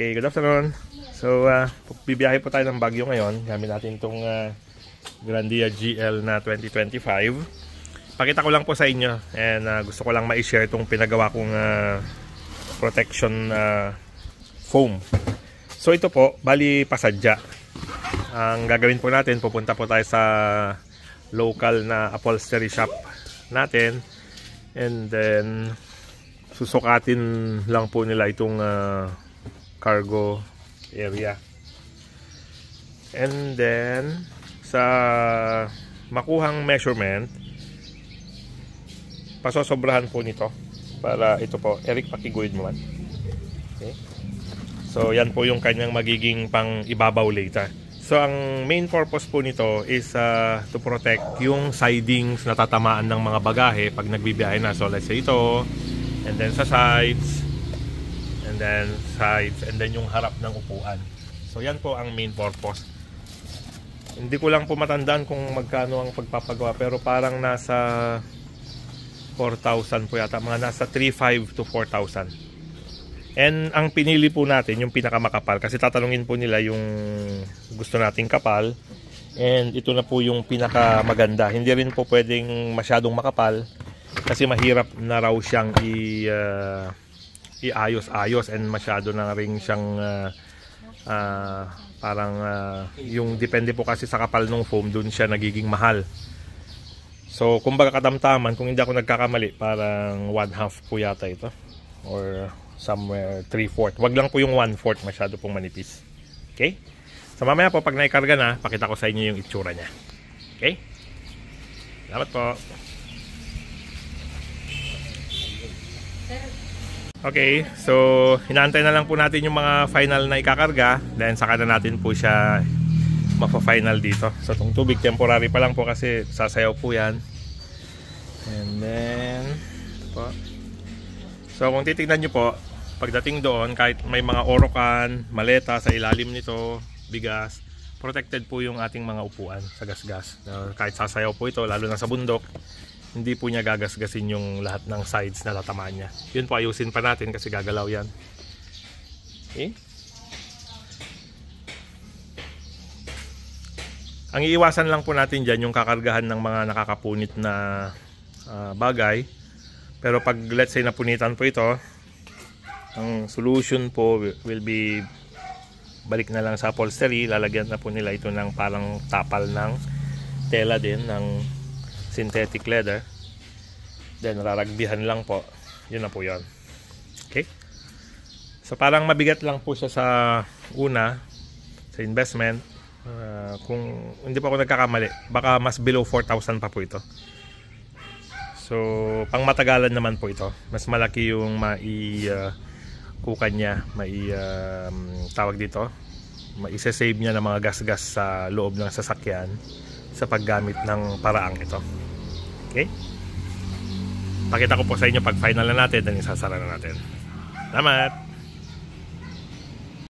Okay, good afternoon. So, bibiyahe po tayo ng Baguio ngayon. Gamit natin itong Grandia GL na 2025. Pakita ko lang po sa inyo. And gusto ko lang ma-share itong pinagawa kong protection foam. So, ito po, bali pasadya. Ang gagawin po natin, pupunta po tayo sa local na upholstery shop natin. And then, susukatin lang po nila itong cargo area. And then, sa makuhang measurement, pasosobrahan po nito. Para ito po, Eric, pakiguhid mo man. Okay. So, yan po yung kanyang magiging pang ibabaw later. So, ang main purpose po nito is to protect yung sidings na tatamaan ng mga bagahe pag nagbibiyahe na. So, let's say ito, and then sa sides, and then yung harap ng upuan. So, yan po ang main purpose. Hindi ko lang po matandaan kung magkano ang pagpapagawa, pero parang nasa 4,000 po yata. Mga nasa 3,500 to 4,000. And ang pinili po natin yung pinakamakapal kasi tatanungin po nila yung gusto nating kapal, and ito na po yung pinakamaganda. Hindi rin po pwedeng masyadong makapal kasi mahirap na raw siyang iayos-ayos, and masyado na rin siyang parang yung depende po kasi sa kapal ng foam, dun siya nagiging mahal. So kumbaga katamtaman, kung hindi ako nagkakamali, parang 1/2 po yata ito, or somewhere 3/4. Wag lang po yung 1/4, masyado pong manipis. Okay? So mamaya po pag naikarga na, pakita ko sa inyo yung itsura niya. Okay? Salamat po. Okay, so hinaantay na lang po natin yung mga final na ikakarga, then saka na natin po siya mafa-final dito. So itong tubig temporary pa lang po kasi sasayaw po yan. And then po. So kung titignan nyo po, pagdating doon, kahit may mga orokan, maleta sa ilalim nito, bigas, protected po yung ating mga upuan sa gasgas. Kahit sasayaw po ito, lalo na sa bundok, hindi po niya gagasgasin yung lahat ng sides na tatamaan niya. Yun po, ayusin pa natin kasi gagalaw yan. Okay? Ang iiwasan lang po natin dyan yung kakargahan ng mga nakakapunit na bagay. Pero pag let's say napunitan po ito, ang solution po will be balik na lang sa upholstery. Lalagyan na po nila ito ng parang tapal ng tela din, ng synthetic leather. Then raragbihan lang po. Yun na po yun. Okay? So parang mabigat lang po siya sa una, sa investment. Kung hindi pa ako nagkakamali, baka mas below 4,000 pa po ito. So pang matagalan naman po ito. Mas malaki yung kukan niya, tawag dito, maisa-save niya ng mga gas-gas sa loob ng sasakyan sa paggamit ng paraang ito. Okay? Pakita ko po sa inyo pag final na natin, then isasara na natin. Salamat!